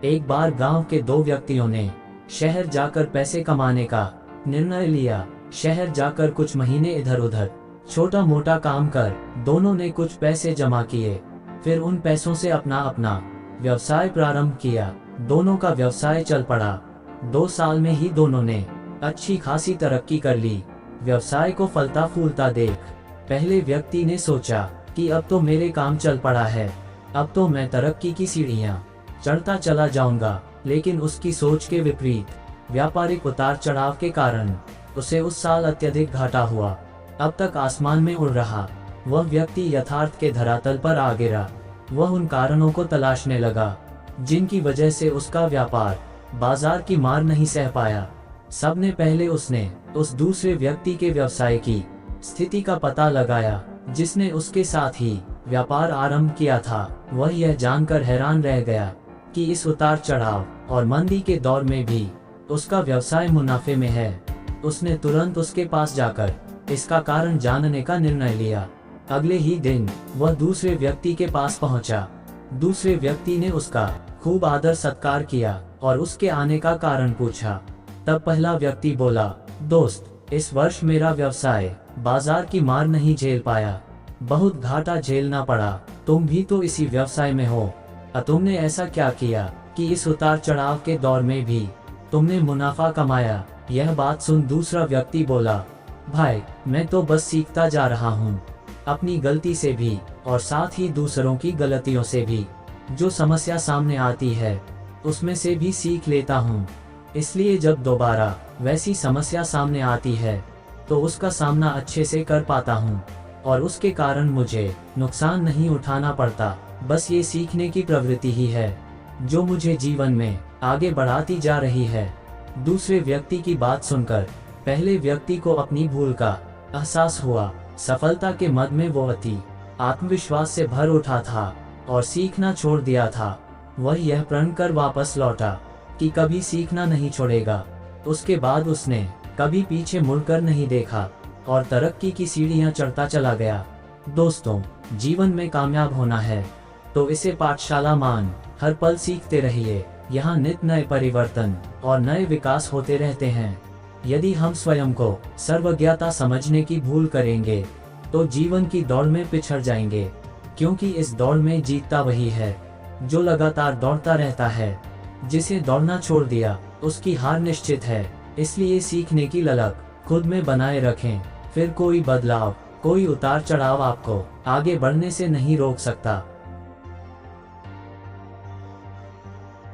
एक बार गांव के दो व्यक्तियों ने शहर जाकर पैसे कमाने का निर्णय लिया। शहर जाकर कुछ महीने इधर उधर छोटा मोटा काम कर दोनों ने कुछ पैसे जमा किए। फिर उन पैसों से अपना अपना व्यवसाय प्रारंभ किया। दोनों का व्यवसाय चल पड़ा। 2 साल में ही दोनों ने अच्छी खासी तरक्की कर ली। व्यवसाय को फलता फूलता देख पहले व्यक्ति ने सोचा कि अब तो मेरे काम चल पड़ा है, अब तो मैं तरक्की की सीढ़ियां चढ़ता चला जाऊंगा। लेकिन उसकी सोच के विपरीत व्यापारिक उतार चढ़ाव के कारण उसे उस साल अत्यधिक घाटा हुआ। अब तक आसमान में उड़ रहा वह व्यक्ति यथार्थ के धरातल पर आ गिरा। वह उन कारणों को तलाशने लगा जिनकी वजह से उसका व्यापार बाजार की मार नहीं सह पाया। सबने पहले उसने उस दूसरे व्यक्ति के व्यवसाय की स्थिति का पता लगाया जिसने उसके साथ ही व्यापार आरंभ किया था। वह यह जानकर हैरान रह गया कि इस उतार चढ़ाव और मंदी के दौर में भी उसका व्यवसाय मुनाफे में है। उसने तुरंत उसके पास जाकर इसका कारण जानने का निर्णय लिया। अगले ही दिन वह दूसरे व्यक्ति के पास पहुंचा। दूसरे व्यक्ति ने उसका खूब आदर सत्कार किया और उसके आने का कारण पूछा। तब पहला व्यक्ति बोला, दोस्त, इस वर्ष मेरा व्यवसाय बाजार की मार नहीं झेल पाया, बहुत घाटा झेलना पड़ा। तुम भी तो इसी व्यवसाय में हो, तुमने ऐसा क्या किया कि इस उतार चढ़ाव के दौर में भी तुमने मुनाफा कमाया? यह बात सुन दूसरा व्यक्ति बोला, भाई, मैं तो बस सीखता जा रहा हूँ, अपनी गलती से भी और साथ ही दूसरों की गलतियों से भी। जो समस्या सामने आती है उसमें से भी सीख लेता हूँ, इसलिए जब दोबारा वैसी समस्या सामने आती है तो उसका सामना अच्छे से कर पाता हूँ और उसके कारण मुझे नुकसान नहीं उठाना पड़ता। बस ये सीखने की प्रवृत्ति ही है जो मुझे जीवन में आगे बढ़ाती जा रही है। दूसरे व्यक्ति की बात सुनकर पहले व्यक्ति को अपनी भूल का एहसास हुआ। सफलता के मद में वो अति आत्मविश्वास से भर उठा था और सीखना छोड़ दिया था। वह यह प्रण कर वापस लौटा कि कभी सीखना नहीं छोड़ेगा। उसके बाद उसने कभी पीछे मुड़कर नहीं देखा और तरक्की की सीढ़ियां चढ़ता चला गया। दोस्तों, जीवन में कामयाब होना है तो इसे पाठशाला मान हर पल सीखते रहिए। यहाँ नित नए परिवर्तन और नए विकास होते रहते हैं। यदि हम स्वयं को सर्वज्ञता समझने की भूल करेंगे तो जीवन की दौड़ में पिछड़ जाएंगे, क्योंकि इस दौड़ में जीतता वही है जो लगातार दौड़ता रहता है। जिसे दौड़ना छोड़ दिया उसकी हार निश्चित है। इसलिए सीखने की ललक खुद में बनाए रखें, फिर कोई बदलाव, कोई उतार चढ़ाव आपको आगे बढ़ने से नहीं रोक सकता।